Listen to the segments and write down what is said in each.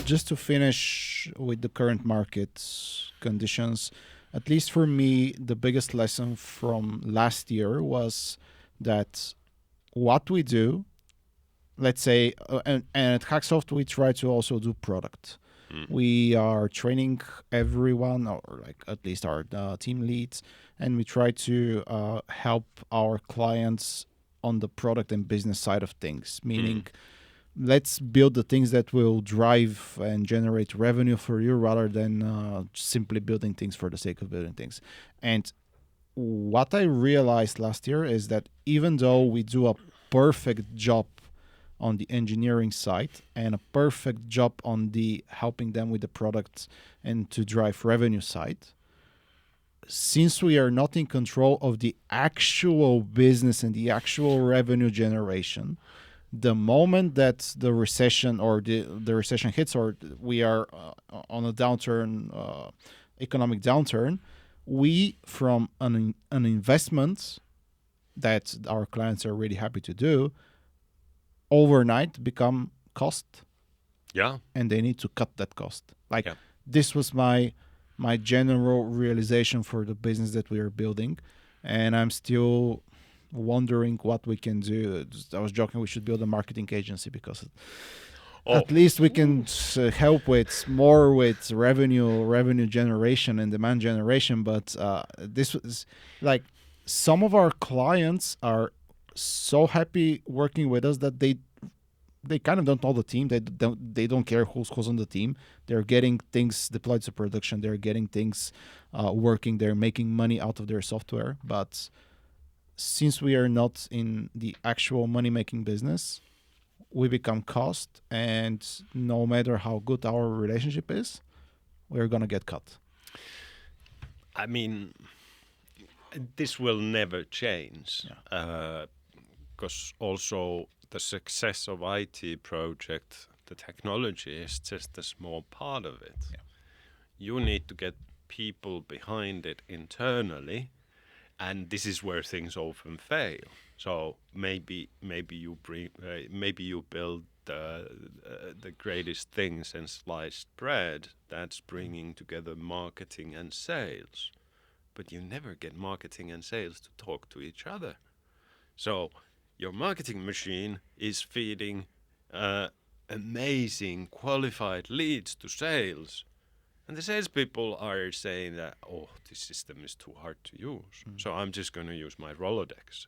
just to finish with the current market conditions, at least for me, the biggest lesson from last year was that what we do, let's say, and at Hacksoft, we try to also do product. We are training everyone, or like at least our team leads, and we try to help our clients on the product and business side of things, meaning let's build the things that will drive and generate revenue for you rather than simply building things for the sake of building things. And what I realized last year is that even though we do a perfect job on the engineering side and a perfect job on the helping them with the product and to drive revenue side, since we are not in control of the actual business and the actual revenue generation, the moment that the recession or the recession hits, or we are on a downturn, economic downturn, we, from an investment that our clients are really happy to do, overnight become cost. Yeah. And they need to cut that cost. This was my general realization for the business that we are building, and I'm still wondering what we can do. I was joking we should build a marketing agency because at least we can help with revenue generation and demand generation. But this was like, some of our clients are so happy working with us that they kind of don't know the team. They don't care who's on the team. They're getting things deployed to production. They're getting things working. They're making money out of their software. But since we are not in the actual money-making business, we become cost, and no matter how good our relationship is, we're gonna get cut. I mean, this will never change, because also the success of IT project, the technology is just a small part of it. Yeah. You need to get people behind it internally, and this is where things often fail. So maybe you build the greatest things in sliced bread that's bringing together marketing and sales, but you never get marketing and sales to talk to each other. So your marketing machine is feeding amazing qualified leads to sales, and the salespeople are saying that, oh, this system is too hard to use, so I'm just going to use my Rolodex.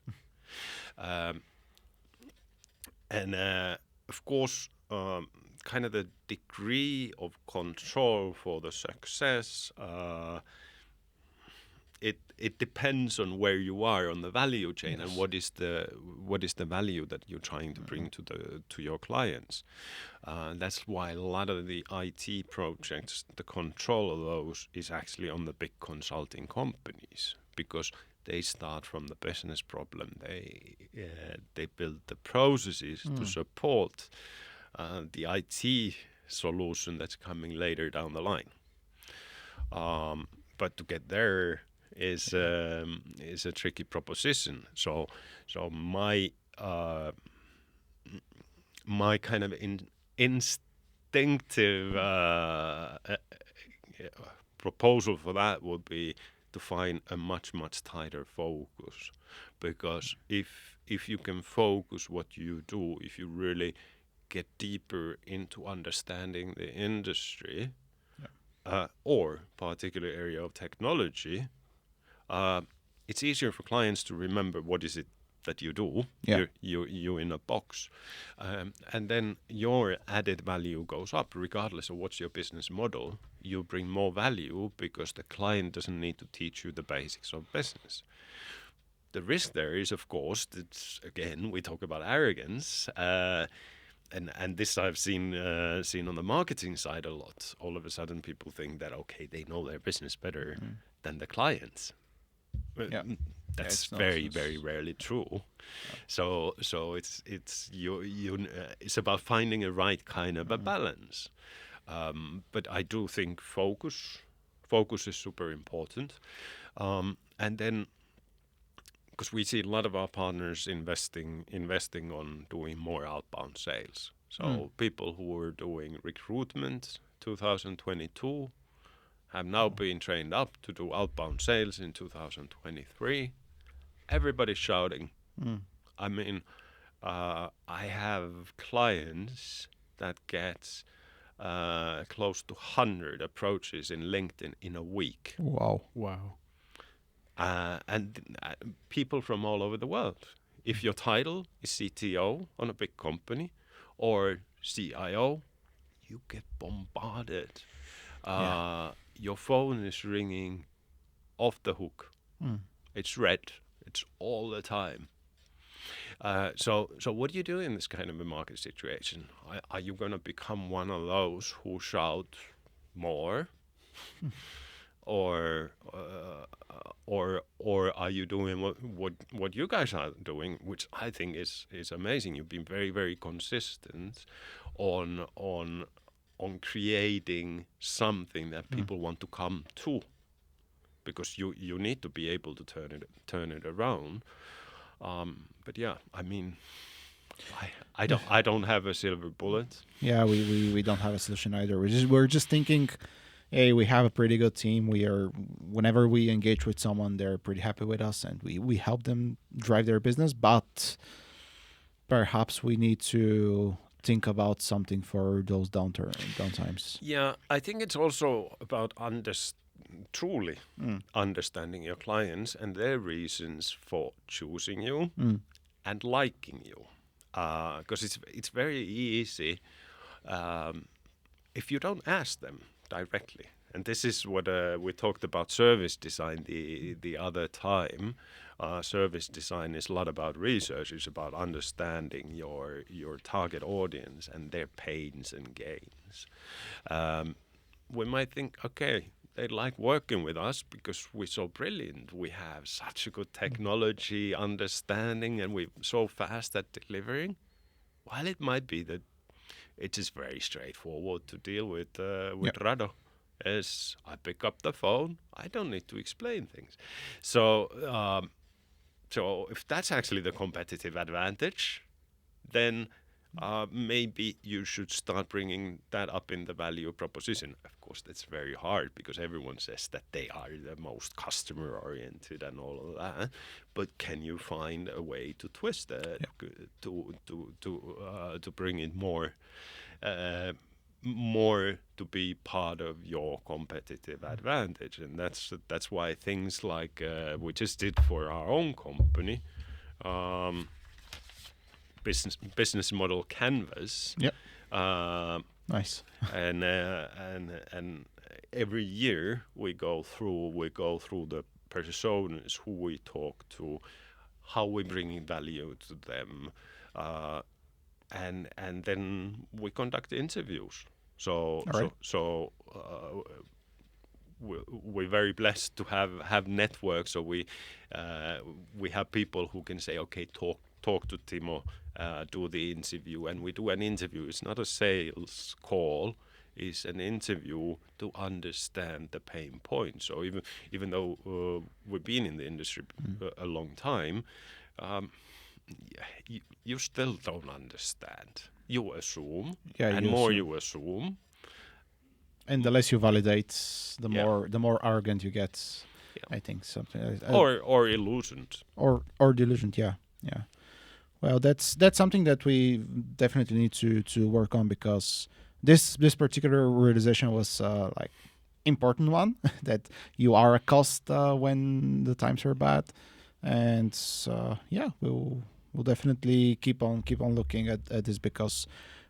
Of course, kind of the degree of control for the success, it depends on where you are on the value chain. Yes. And what is the value that you're trying to bring to your clients. That's why a lot of the IT projects, the control of those is actually on the big consulting companies, because they start from the business problem. They build the processes to support the IT solution that's coming later down the line. But to get there is a tricky proposition. So my kind of instinctive proposal for that would be to find a much tighter focus, because if you can focus what you do, if you really get deeper into understanding the industry, or particular area of technology, it's easier for clients to remember what is it that you do. Yeah. You're in a box, and then your added value goes up regardless of what's your business model. You bring more value because the client doesn't need to teach you the basics of business. The risk there is, of course, that again we talk about arrogance, and this I've seen on the marketing side a lot. All of a sudden, people think that they know their business better than the clients. Yeah. That's very rarely true. Yeah. So it's about finding a right kind of a balance. But I do think focus is super important. And then, because we see a lot of our partners investing on doing more outbound sales. So people who were doing recruitment 2022 have now been trained up to do outbound sales in 2023. Everybody's shouting. I mean, I have clients that get close to 100 approaches in LinkedIn in a week. Wow. Wow. And people from all over the world. If your title is CTO on a big company or CIO, you get bombarded. Your phone is ringing off the hook. It's red. It's all the time. So what do you do in this kind of a market situation? Are you going to become one of those who shout more, or are you doing what you guys are doing, which I think is amazing? You've been very, very consistent on creating something that people want to come to, because you need to be able to turn it around. But yeah, I mean, I don't have a silver bullet. Yeah, we don't have a solution either. We're just thinking, hey, we have a pretty good team. Whenever we engage with someone, they're pretty happy with us, and we help them drive their business. But perhaps we need to think about something for those downtimes. Yeah, I think it's also about truly understanding your clients and their reasons for choosing you and liking you, because it's very easy if you don't ask them directly. And this is what we talked about service design the other time. Service design is a lot about research. It's about understanding your target audience and their pains and gains. We might think, okay, they like working with us because we're so brilliant. We have such a good technology understanding, and we're so fast at delivering. While it might be that it is very straightforward to deal with Rado. As I pick up the phone, I don't need to explain things. So if that's actually the competitive advantage, then maybe you should start bringing that up in the value proposition. Of course, that's very hard because everyone says that they are the most customer-oriented and all of that. But can you find a way to twist that to bring it more to be part of your competitive advantage? And that's why things like we just did for our own company. Business model canvas. Yep. Nice. and every year we go through the personas who we talk to, how we bring value to them, and then we conduct interviews. We're very blessed to have networks. So we have people who can say, okay, talk to Timo, do the interview, and we do an interview. It's not a sales call; it's an interview to understand the pain points. So even though we've been in the industry a long time, you still don't understand. You assume, you assume. And the less you validate, the more arrogant you get. Yeah. I think something or illusioned or delusioned. Yeah. Well, that's something that we definitely need to work on, because this particular realization was like important one that you are a cost when the times are bad, and we'll definitely keep on looking at this, because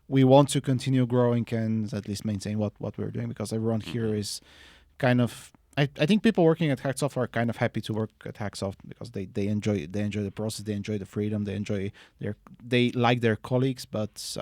we want to continue growing and at least maintain what we're doing, because everyone here is kind of, I think people working at Hacksoft are kind of happy to work at Hacksoft because they enjoy the process, they enjoy the freedom, they like their colleagues, but